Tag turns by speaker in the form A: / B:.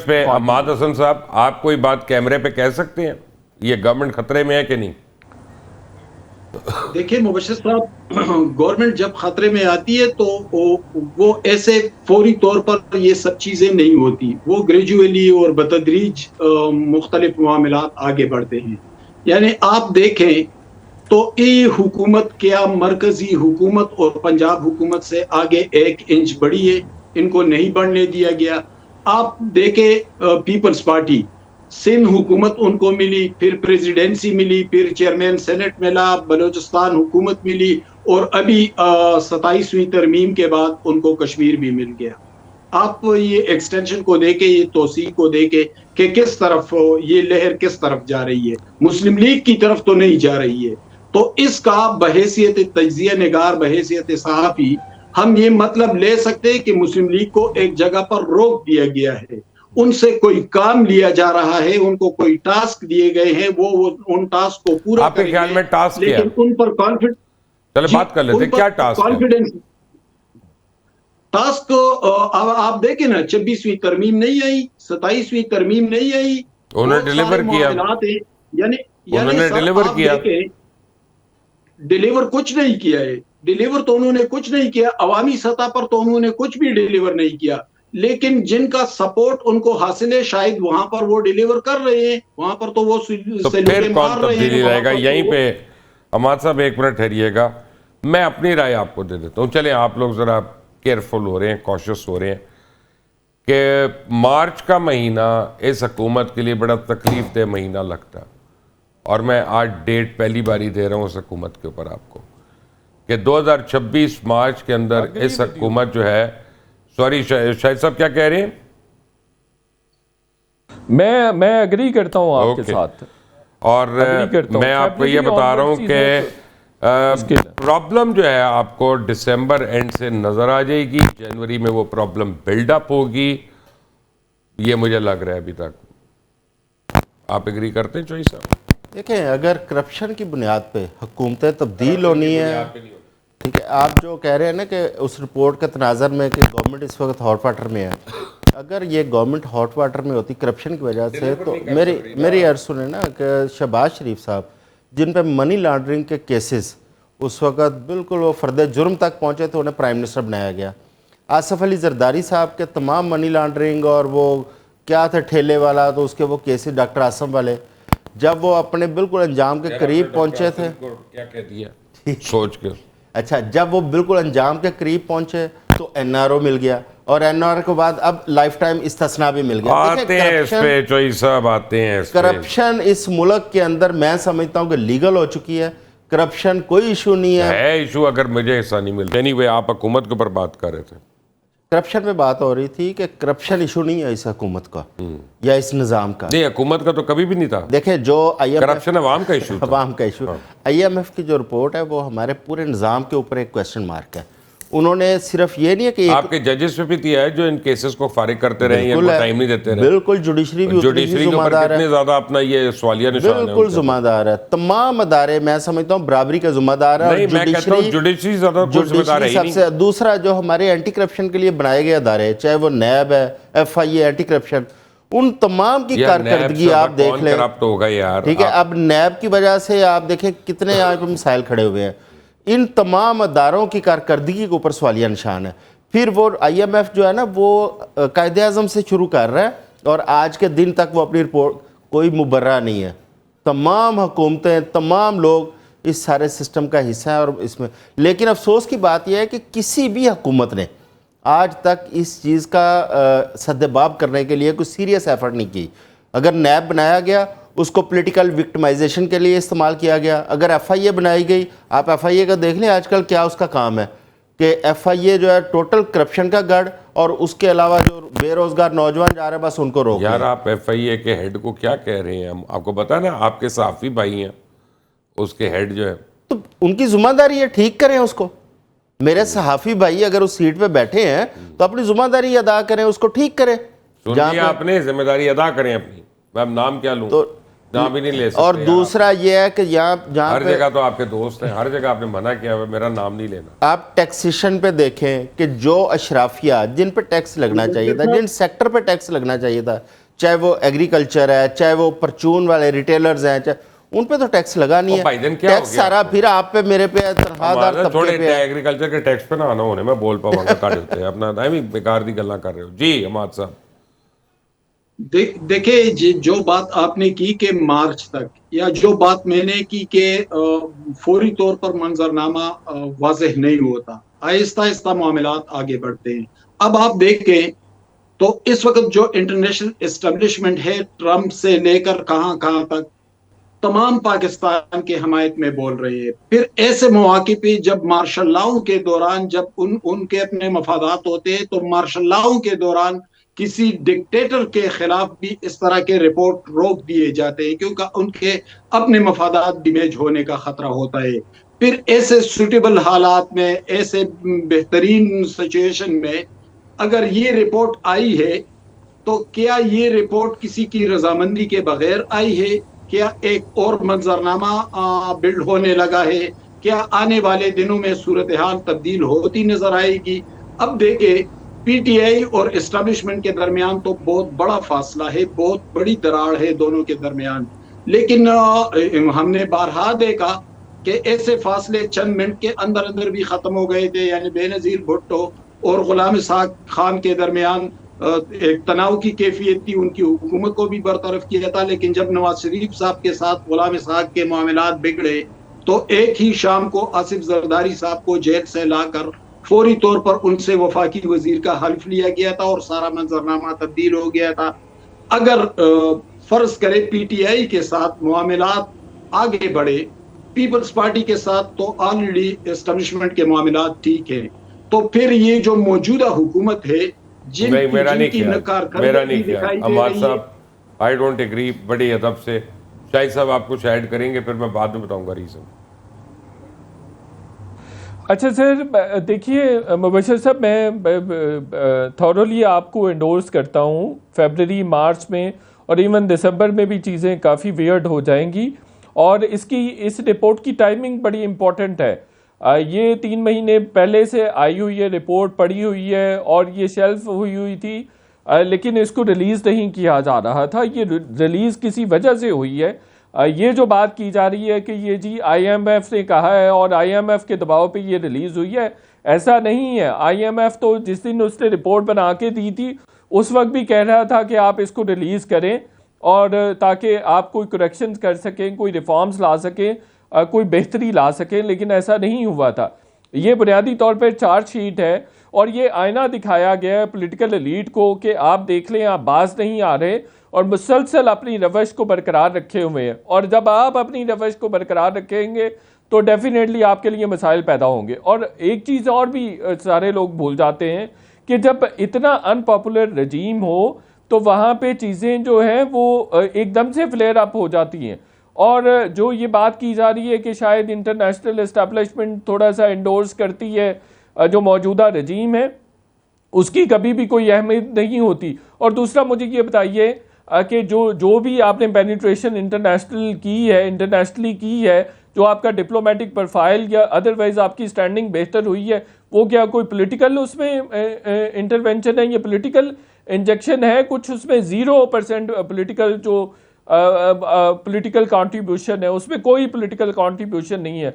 A: پہ عماد حسن صاحب آپ کوئی بات کیمرے پہ کہہ سکتے ہیں؟ یہ گورنمنٹ خطرے میں ہے کہ نہیں؟
B: دیکھیں مبشر صاحب، گورنمنٹ جب خطرے میں آتی ہے تو وہ ایسے فوری طور پر یہ سب چیزیں نہیں ہوتی، وہ گریجولی اور بتدریج مختلف معاملات آگے بڑھتے ہیں. یعنی آپ دیکھیں تو یہ حکومت کیا مرکزی حکومت اور پنجاب حکومت سے آگے 1 انچ بڑھی ہے؟ ان کو نہیں بڑھنے دیا گیا. آپ دیکھیں پیپلز پارٹی، سندھ حکومت ان کو ملی، پھر پریزیڈنسی ملی، پھر چیئرمین سینٹ ملا، بلوچستان حکومت ملی، اور ابھی 27ویں ترمیم کے بعد ان کو کشمیر بھی مل گیا. آپ یہ ایکسٹینشن کو دیکھیں، یہ توسیع کو دیکھیں کہ کس طرف یہ لہر کس طرف جا رہی ہے. مسلم لیگ کی طرف تو نہیں جا رہی ہے. تو اس کا بحیثیت تجزیہ نگار، بحیثیت صحافی، ہم یہ مطلب لے سکتے ہیں کہ مسلم لیگ کو ایک جگہ پر روک دیا گیا ہے، ان سے کوئی کام لیا جا رہا ہے، ان کو کوئی ٹاسک دیے گئے ہیں، وہ ان ٹاسک کو پورا
A: آپ کے
B: کریں
A: خیال
B: گے.
A: میں ٹاسک کیا؟
B: لیکن ان پر کانفیڈنس،
A: چلے بات کر لیتے
B: ان پر
A: کیا ٹاسک ہے؟
B: کانفیڈنس ٹاسک آپ دیکھیں نا، 26ویں ترمیم نہیں آئی، 27ویں ترمیم نہیں آئی،
A: انہوں نے
B: بہت سارے
A: ڈیلیور کیا،
B: معاملات ہیں.
A: انہوں
B: یعنی
A: نے
B: سر
A: ڈیلیور
B: آپ
A: کیا.
B: دیکھیں، ڈیلیور کچھ نہیں کیا ہے. ڈیلیور تو انہوں نے کچھ نہیں کیا، عوامی سطح پر تو انہوں نے کچھ بھی ڈیلیور نہیں کیا. لیکن جن کا سپورٹ ان کو حاصل ہے شاید وہاں پر وہ ڈیلیور کر رہے ہیں، وہاں پر تو وہ
A: تو پھر
B: سیلوٹیں
A: کون
B: مار رہے ہیں.
A: تبدیلی لائے گا؟
B: وہاں پر
A: یہیں پہ عماد صاحب ایک منٹ ٹھہریے گا، میں اپنی رائے آپ کو دے دیتا ہوں. چلیں آپ لوگ ذرا کیئرفل ہو رہے ہیں، کوشش ہو رہے ہیں کہ مارچ کا مہینہ اس حکومت کے لیے بڑا تکلیف دہ مہینہ لگتا ہے، اور میں آج ڈیٹ پہلی باری دے رہا ہوں اس حکومت کے اوپر آپ کو کہ 2026 مارچ کے اندر اس حکومت جو ہے، سوری شاہد صاحب کیا کہہ رہے ہیں؟
C: میں ایگری کرتا ہوں آپ کے ساتھ،
A: اور میں آپ کو یہ بتا رہا ہوں کہ پرابلم جو ہے آپ کو دسمبر اینڈ سے نظر آ جائے گی، جنوری میں وہ پرابلم بلڈ اپ ہوگی، یہ مجھے لگ رہا ہے ابھی تک. آپ ایگری کرتے ہیں چوئی صاحب؟
D: دیکھیں، اگر کرپشن کی بنیاد پہ حکومتیں تبدیل ہونی ہے، ٹھیک ہے، آپ جو کہہ رہے ہیں نا کہ اس رپورٹ کے تناظر میں کہ گورنمنٹ اس وقت ہاٹ واٹر میں ہے، اگر یہ گورنمنٹ ہاٹ واٹر میں ہوتی کرپشن کی وجہ سے تو میری عرض سنیں نا کہ شہباز شریف صاحب جن پہ منی لانڈرنگ کے کیسز اس وقت بالکل وہ فرد جرم تک پہنچے تو انہیں پرائم منسٹر بنایا گیا. آصف علی زرداری صاحب کے تمام منی لانڈرنگ اور وہ کیا تھے ٹھیلے والا، تو اس کے وہ کیسز ڈاکٹر عاصم والے، جب وہ اپنے بالکل انجام کے قریب پہنچے تھے،
A: کیا کہہ دیا سوچ کے،
D: اچھا جب وہ بالکل انجام کے قریب پہنچے تو این آر او مل گیا، اور این آر او کے بعد اب لائف ٹائم استثناء بھی مل گیا.
A: آتے ہیں اس پہ چوئی صاحب، آتے ہیں اس پہ.
D: کرپشن اس ملک کے اندر میں سمجھتا ہوں کہ لیگل ہو چکی ہے، کرپشن کوئی ایشو نہیں ہے
A: ایشو اگر مجھے حصہ نہیں ملتا. اینی وے آپ حکومت کے اوپر بات کر رہے تھے.
D: کرپشن میں بات ہو رہی تھی کہ کرپشن ایشو نہیں ہے اس حکومت کا یا اس نظام کا.
A: نہیں، حکومت کا تو کبھی بھی نہیں تھا.
D: دیکھیں جو
A: کرپشن عوام کا ایشو تھا.
D: عوام کا ایشو. آئی ایم ایف کی جو رپورٹ ہے وہ ہمارے پورے نظام کے اوپر ایک کویسچن مارک ہے. انہوں نے صرف یہ نہیں ہے کہ
A: آپ کے ججز پہ بھی دیا ہے جو ان کیسز کو فارغ کرتے رہے ہیں، ان کو ٹائم نہیں دیتے رہے.
D: بالکل جوڈیشری بھی
A: جوڈیشری کے اوپر کتنے زیادہ اپنا یہ سوالیہ نشان ہے.
D: بالکل ذمہ دار ہے. تمام ادارے میں سمجھتا ہوں برابری کا ذمہ دار ہے.
A: نہیں، میں کہتا ہوں جوڈیشری زیادہ ذمہ دار ہے ہی نہیں.
D: سب سے دوسرا جو ہمارے اینٹی کرپشن کے لیے بنائے گئے ادارے، چاہے وہ نیب ہے، ایف آئی اے، اینٹی کرپشن، ان تمام کی کارکردگی آپ دیکھ لیں. ٹھیک ہے، اب نیب کی وجہ سے آپ دیکھیں کتنے یہاں پہ مسائل کھڑے ہوئے ہیں. ان تمام اداروں کی کارکردگی کے اوپر سوالیہ نشان ہے. پھر وہ آئی ایم ایف جو ہے نا وہ قائد اعظم سے شروع کر رہا ہے اور آج کے دن تک وہ اپنی رپورٹ کوئی مبرہ نہیں ہے. تمام حکومتیں، تمام لوگ اس سارے سسٹم کا حصہ ہیں اور اس میں، لیکن افسوس کی بات یہ ہے کہ کسی بھی حکومت نے آج تک اس چیز کا سدباب کرنے کے لیے کوئی سیریس ایفرٹ نہیں کی. اگر نیب بنایا گیا اس کو پولیٹیکل وکٹمائزیشن کے لیے استعمال کیا گیا. اگر ایف آئی اے بنائی گئی، آپ ایف آئی اے کا دیکھ لیں آج کل کیا اس کا کام ہے کہ ایف آئی اے جو ہے ٹوٹل کرپشن کا گڑھ، اور اس کے علاوہ جو بے روزگار نوجوان جا رہے ہیں بس ان کو روک.
A: یار آپ ایف آئی اے کے ہیڈ کو کیا کہہ رہے ہیں؟ آپ کو پتا نا آپ کے صحافی بھائی ہیں، اس کے ہیڈ جو ہے
D: تو ان کی ذمہ داری ہے ٹھیک کریں اس کو. میرے صحافی بھائی اگر اس سیٹ پہ بیٹھے ہیں تو اپنی ذمہ داری ادا کریں، اس کو ٹھیک کریں.
A: سنیے، آپ نے ذمہ داری ادا کریں اپنی. میں اب نام کیا لوں؟
D: تو
A: نام بھی نہیں لے سکتے.
D: اور دوسرا یہ ہے کہ یہاں
A: ہر جگہ تو آپ کے دوست ہیں, ہر جگہ آپ نے منع کیا ہوا میرا نام نہیں لینا.
D: آپ ٹیکسیشن پہ دیکھیں کہ جو اشرافیہ جن پہ ٹیکس لگنا چاہیے تھا, جن سیکٹر پہ ٹیکس لگنا چاہیے تھا, چاہے وہ ایگریکلچر ہے, چاہے وہ پرچون والے ریٹیلرز ہیں, ان پہ تو ٹیکس لگا نہیں ہے. ٹیکس سارا پھر آپ پہ میرے پہ تنخواہ
A: تھوڑے ایگریکلچر کے ٹیکس پہ نہ آنا ہونے میں بول پاؤں گا کاٹے ہوتے ہیں اپنا ٹائم ہی بیکار دی گلاں کر رہے ہو. جی حماد صاحب
B: دیکھیں جو بات آپ نے کی کہ مارچ تک, یا جو بات میں نے کی کہ فوری طور پر منظرنامہ واضح نہیں ہوتا, آہستہ آہستہ معاملات آگے بڑھتے ہیں. اب آپ دیکھیں تو اس وقت جو انٹرنیشنل اسٹیبلشمنٹ ہے ٹرمپ سے لے کر کہاں کہاں تک تمام پاکستان کے حمایت میں بول رہے ہیں. پھر ایسے مواقع پہ جب مارشل لاؤں کے دوران جب ان کے اپنے مفادات ہوتے ہیں تو مارشل لاؤں کے دوران کسی ڈکٹیٹر کے خلاف بھی اس طرح کے رپورٹ روک دیے جاتے ہیں کیونکہ ان کے اپنے مفادات ڈیمیج ہونے کا خطرہ ہوتا ہے. پھر ایسے سوٹیبل حالات میں, ایسے بہترین سچویشن میں اگر یہ رپورٹ آئی ہے تو کیا یہ رپورٹ کسی کی رضامندی کے بغیر آئی ہے, کیا ایک اور منظرنامہ بلڈ ہونے لگا ہے, کیا آنے والے دنوں میں صورتحال تبدیل ہوتی نظر آئے گی؟ اب دیکھیں پی ٹی آئی اور اسٹیبلشمنٹ کے درمیان تو بہت بڑا فاصلہ ہے, بہت بڑی دراڑ ہے دونوں کے درمیان, لیکن ہم نے بارہا دیکھا کہ ایسے فاصلے چند منٹ کے اندر اندر بھی ختم ہو گئے تھے. یعنی بے نظیر بھٹو اور غلام اسحاق خان کے درمیان ایک تناؤ کی کیفیت تھی, ان کی حکومت کو بھی برطرف کیا تھا, لیکن جب نواز شریف صاحب کے ساتھ غلام اسحاق کے معاملات بگڑے تو ایک ہی شام کو آصف زرداری صاحب کو جیل سے لا کر فوری طور پر ان سے وفاقی وزیر کا حلف لیا گیا تھا اور سارا منظرنامہ تبدیل ہو گیا تھا. اگر فرض کرے پی ٹی آئی کے ساتھ معاملات آگے بڑھے, پیپلز پارٹی کے ساتھ تو آلریڈی اسٹیبلشمنٹ کے معاملات ٹھیک ہیں, تو پھر یہ جو موجودہ حکومت ہے
A: میرا نہیں کیا عماد صاحب, آئی ڈونٹ ایگری. بڑی ادب سے شاہد صاحب آپ کچھ ایڈ کریں گے, پھر میں بعد میں بتاؤں گا ریزن.
C: اچھا سر دیکھیے مبشر صاحب, میں تھورولی آپ کو انڈورس کرتا ہوں. فیبرری مارچ میں اور ایون دسمبر میں بھی چیزیں کافی ویئرڈ ہو جائیں گی, اور اس رپورٹ کی ٹائمنگ بڑی امپورٹنٹ ہے. یہ 3 مہینے پہلے سے آئی ہوئی ہے, رپورٹ پڑی ہوئی ہے اور یہ شیلف ہوئی تھی, لیکن اس کو ریلیز نہیں کیا جا رہا تھا. یہ ریلیز کسی وجہ سے ہوئی ہے. یہ جو بات کی جا رہی ہے کہ یہ جی آئی ایم ایف نے کہا ہے اور آئی ایم ایف کے دباؤ پہ یہ ریلیز ہوئی ہے, ایسا نہیں ہے. آئی ایم ایف تو جس دن اس نے رپورٹ بنا کے دی تھی اس وقت بھی کہہ رہا تھا کہ آپ اس کو ریلیز کریں اور تاکہ آپ کوئی کریکشنز کر سکیں, کوئی ریفارمز لا سکیں, کوئی بہتری لا سکیں, لیکن ایسا نہیں ہوا تھا. یہ بنیادی طور پہ چارج شیٹ ہے اور یہ آئینہ دکھایا گیا ہے پولیٹیکل ایلیٹ کو کہ آپ دیکھ لیں آپ باز نہیں آ رہے اور مسلسل اپنی روش کو برقرار رکھے ہوئے ہیں, اور جب آپ اپنی روش کو برقرار رکھیں گے تو ڈیفینیٹلی آپ کے لیے مسائل پیدا ہوں گے. اور ایک چیز اور بھی سارے لوگ بھول جاتے ہیں کہ جب اتنا ان پاپولر رجیم ہو تو وہاں پہ چیزیں جو ہیں وہ ایک دم سے فلیئر اپ ہو جاتی ہیں. اور جو یہ بات کی جا رہی ہے کہ شاید انٹرنیشنل اسٹیبلشمنٹ تھوڑا سا انڈورس کرتی ہے جو موجودہ رجیم ہے, اس کی کبھی بھی کوئی اہمیت نہیں ہوتی. اور دوسرا مجھے یہ بتائیے کہ جو بھی آپ نے پینیٹریشن انٹرنیشنلی کی ہے, جو آپ کا ڈپلومیٹک پروفائل یا ادروائز آپ کی سٹینڈنگ بہتر ہوئی ہے, وہ کیا کوئی پولیٹیکل اس میں انٹرونشن ہے یا پولیٹیکل انجیکشن ہے؟ کچھ اس میں 0% پولیٹیکل جو پولیٹیکل کانٹریبیوشن ہے, اس میں کوئی پولیٹیکل کانٹریبیوشن نہیں ہے.